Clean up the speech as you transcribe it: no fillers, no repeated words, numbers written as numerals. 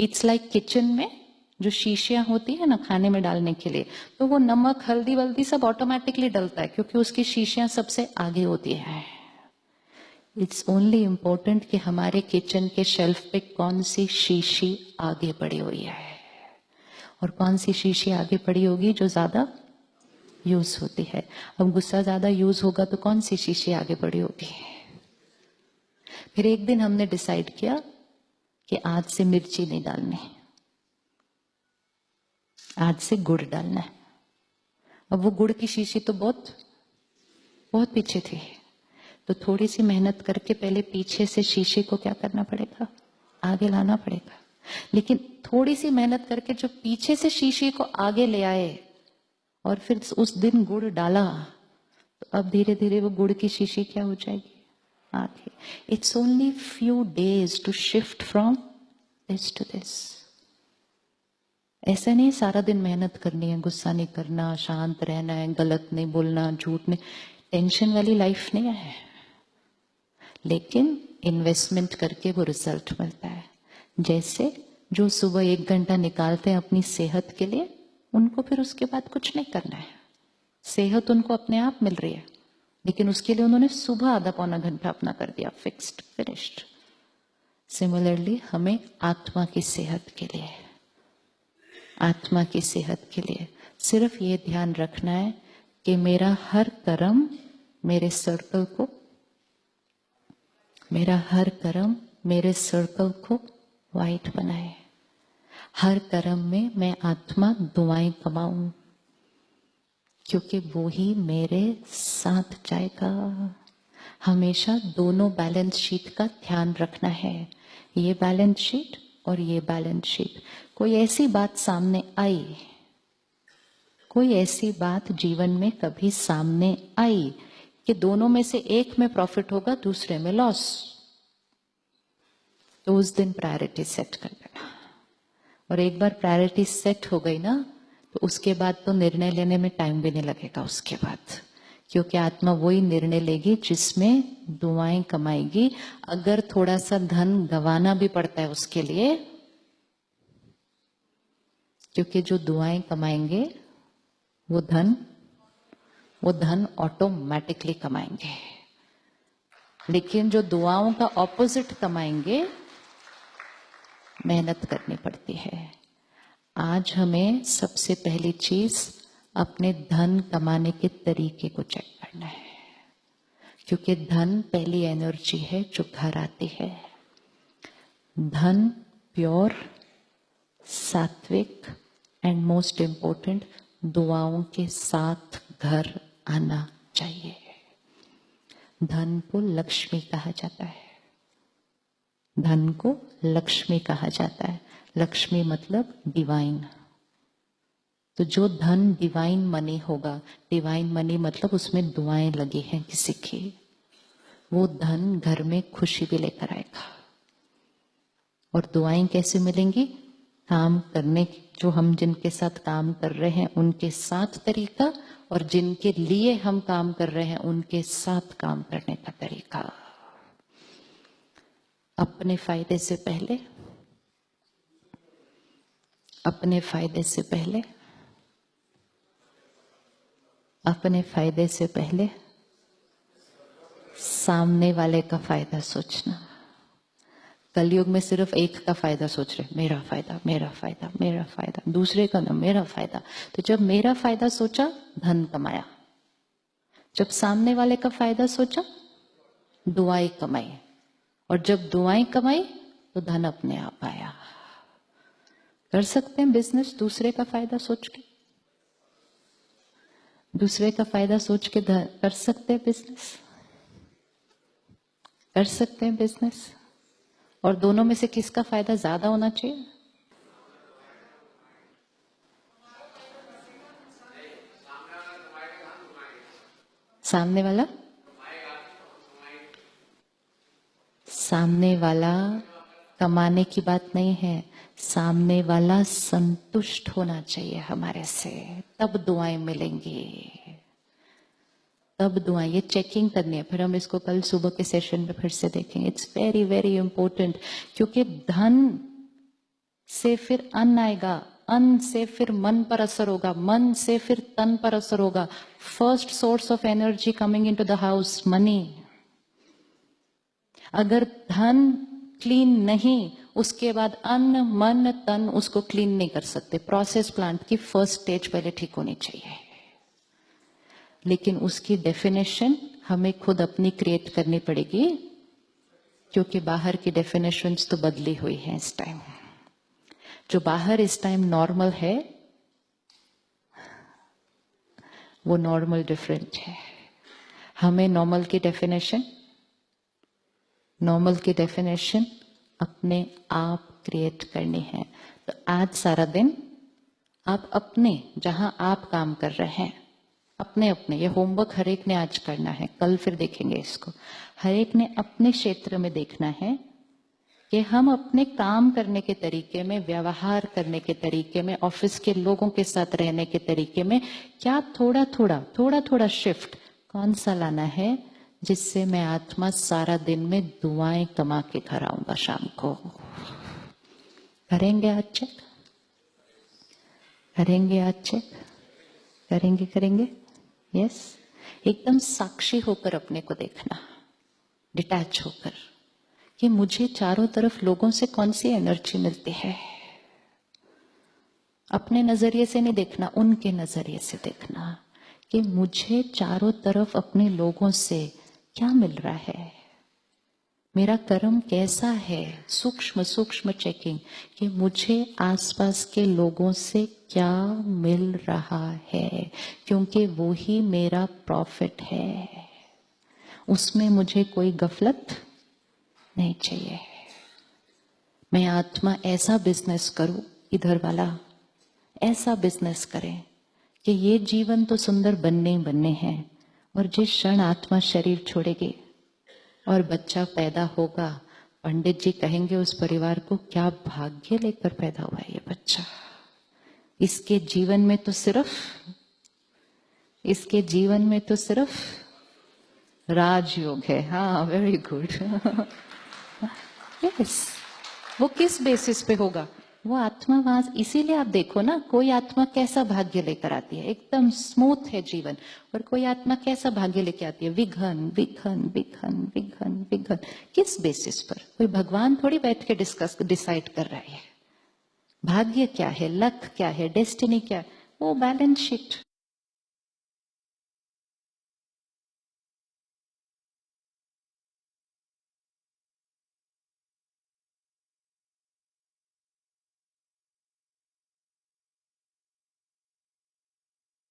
It's like kitchen में जो शीशियां होती है ना खाने में डालने के लिए, तो वो नमक हल्दी वल्दी सब ऑटोमेटिकली डलता है क्योंकि उसकी शीशियां सबसे आगे होती है। इट्स ओनली इम्पोर्टेंट कि हमारे किचन के शेल्फ पे कौन सी शीशी आगे पड़ी हुई है, और कौन सी शीशी आगे पड़ी होगी जो ज्यादा यूज होती है। अब गुस्सा ज्यादा यूज होगा तो कौन सी शीशी आगे पड़ी होगी। फिर एक दिन हमने डिसाइड किया कि आज से मिर्ची नहीं डालनी, आज से गुड़ डालना है। अब वो गुड़ की शीशी तो बहुत बहुत पीछे थी, तो थोड़ी सी मेहनत करके पहले पीछे से शीशे को क्या करना पड़ेगा, आगे लाना पड़ेगा। लेकिन थोड़ी सी मेहनत करके जो पीछे से शीशे को आगे ले आए और फिर उस दिन गुड़ डाला, तो अब धीरे धीरे वो गुड़ की शीशी क्या हो जाएगी, आगे। It's only few days to shift from this to this. ऐसा नहीं सारा दिन मेहनत करनी है, गुस्सा नहीं करना, शांत रहना है, गलत नहीं बोलना, झूठ नहीं, टेंशन वाली लाइफ नहीं है। लेकिन इन्वेस्टमेंट करके वो रिजल्ट मिलता है। जैसे जो सुबह 1 घंटा निकालते हैं अपनी सेहत के लिए, उनको फिर उसके बाद कुछ नहीं करना है, सेहत उनको अपने आप मिल रही है, लेकिन उसके लिए उन्होंने सुबह आधा पौना घंटा अपना कर दिया, फिक्स्ड, फिनिश्ड। सिमिलरली हमें आत्मा की सेहत के लिए, आत्मा की सेहत के लिए सिर्फ ये ध्यान रखना है कि मेरा हर कर्म मेरे सर्कल को, मेरा हर कर्म मेरे सर्कल को वाइट बनाए। हर कर्म में मैं आत्मा दुआएं कमाऊं, क्योंकि वो ही मेरे साथ जाएगा। हमेशा दोनों बैलेंस शीट का ध्यान रखना है, ये बैलेंस शीट और ये बैलेंस शीट। कोई ऐसी बात सामने आई, कोई ऐसी बात जीवन में कभी सामने आई कि दोनों में से एक में प्रॉफिट होगा, दूसरे में लॉस, तो उस दिन प्रायोरिटी सेट कर देना। और एक बार प्रायोरिटी सेट हो गई ना, तो उसके बाद तो निर्णय लेने में टाइम भी नहीं लगेगा उसके बाद, क्योंकि आत्मा वही निर्णय लेगी जिसमें दुआएं कमाएगी। अगर थोड़ा सा धन गंवाना भी पड़ता है उसके लिए, क्योंकि जो दुआएं कमाएंगे वो धन ऑटोमेटिकली कमाएंगे। लेकिन जो दुआओं का ऑपोजिट कमाएंगे, मेहनत करनी पड़ती है। आज हमें सबसे पहली चीज अपने धन कमाने के तरीके को चेक करना है, क्योंकि धन पहली एनर्जी है जो घर आती है। धन प्योर, सात्विक एंड मोस्ट इंपॉर्टेंट दुआओं के साथ घर आना चाहिए। धन को लक्ष्मी कहा जाता है, धन को लक्ष्मी कहा जाता है। लक्ष्मी मतलब डिवाइन। तो जो धन डिवाइन मनी होगा, डिवाइन मनी मतलब उसमें दुआएं लगी हैं किसी की, वो धन घर में खुशी भी लेकर आएगा। और दुआएं कैसे मिलेंगी? काम करने, जो हम जिनके साथ काम कर रहे हैं उनके साथ तरीका, और जिनके लिए हम काम कर रहे हैं उनके साथ काम करने का तरीका। अपने फायदे से पहले, अपने फायदे से पहले, अपने फायदे से पहले सामने वाले का फायदा सोचना। कलयुग में सिर्फ एक का फायदा सोच रहे, मेरा फायदा, मेरा फायदा, मेरा फायदा, दूसरे का ना, मेरा फायदा। तो जब मेरा फायदा सोचा, धन कमाया। जब सामने वाले का फायदा सोचा, दुआएं कमाई। और जब दुआएं कमाई तो धन अपने आप आया। कर सकते हैं बिजनेस दूसरे का फायदा सोच के, दूसरे का फायदा सोच के कर सकते हैं बिजनेस, कर सकते हैं बिजनेस। और दोनों में से किसका फायदा ज्यादा होना चाहिए? सामने वाला, सामने वाला कमाने की बात नहीं है, सामने वाला संतुष्ट होना चाहिए हमारे से, तब दुआएं मिलेंगी, तब दुआएं। ये चेकिंग करनी है, फिर हम इसको कल सुबह के सेशन में फिर से देखेंगे। इट्स वेरी वेरी इंपॉर्टेंट, क्योंकि धन से फिर अन्न आएगा, अन्न से फिर मन पर असर होगा, मन से फिर तन पर असर होगा. First source of energy coming into the house, money. अगर धन क्लीन नहीं, उसके बाद अन्न मन तन उसको क्लीन नहीं कर सकते. प्रोसेस प्लांट की फर्स्ट स्टेज पहले ठीक होनी चाहिए. लेकिन उसकी डेफिनेशन हमें खुद अपनी क्रिएट करनी पड़ेगी, क्योंकि बाहर की डेफिनेशंस तो बदली हुई हैं इस टाइम. जो बाहर इस टाइम नॉर्मल है वो नॉर्मल डिफरेंट है. हमें नॉर्मल की डेफिनेशन अपने आप क्रिएट करनी है. तो आज सारा दिन आप अपने, जहां आप काम कर रहे हैं, अपने ये होमवर्क हर एक ने आज करना है, कल फिर देखेंगे इसको. हर एक ने अपने क्षेत्र में देखना है कि हम अपने काम करने के तरीके में, व्यवहार करने के तरीके में, ऑफिस के लोगों के साथ रहने के तरीके में क्या थोड़ा थोड़ा शिफ्ट कौन सा लाना है, जिससे मैं आत्मा सारा दिन में दुआएं कमा के घर आऊंगा शाम को. करेंगे आज चेक, करेंगे. यस. एकदम साक्षी होकर अपने को देखना, डिटैच होकर, कि मुझे चारों तरफ लोगों से कौन सी एनर्जी मिलती है. अपने नजरिए से नहीं देखना, उनके नजरिए से देखना कि मुझे चारों तरफ अपने लोगों से क्या मिल रहा है, मेरा कर्म कैसा है. सूक्ष्म चेकिंग कि मुझे आसपास के लोगों से क्या मिल रहा है, क्योंकि वो ही मेरा प्रॉफिट है. उसमें मुझे कोई गफलत नहीं चाहिए. मैं आत्मा ऐसा बिजनेस करूं, इधर वाला ऐसा बिजनेस करें कि ये जीवन तो सुंदर बनने हैं, और जिस क्षण आत्मा शरीर छोड़ेगी और बच्चा पैदा होगा, पंडित जी कहेंगे उस परिवार को, क्या भाग्य लेकर पैदा हुआ है ये बच्चा. इसके जीवन में तो सिर्फ राजयोग है. हाँ, वेरी गुड. यस. वो किस बेसिस पे होगा, वो आत्मा वहां. इसीलिए आप देखो ना, कोई आत्मा कैसा भाग्य लेकर आती है, एकदम स्मूथ है जीवन, और कोई आत्मा कैसा भाग्य लेकर आती है, विघन. किस बेसिस पर? कोई भगवान थोड़ी बैठ के डिसाइड कर रहा है भाग्य क्या है, लक क्या है, डेस्टिनी क्या है. वो बैलेंस शीट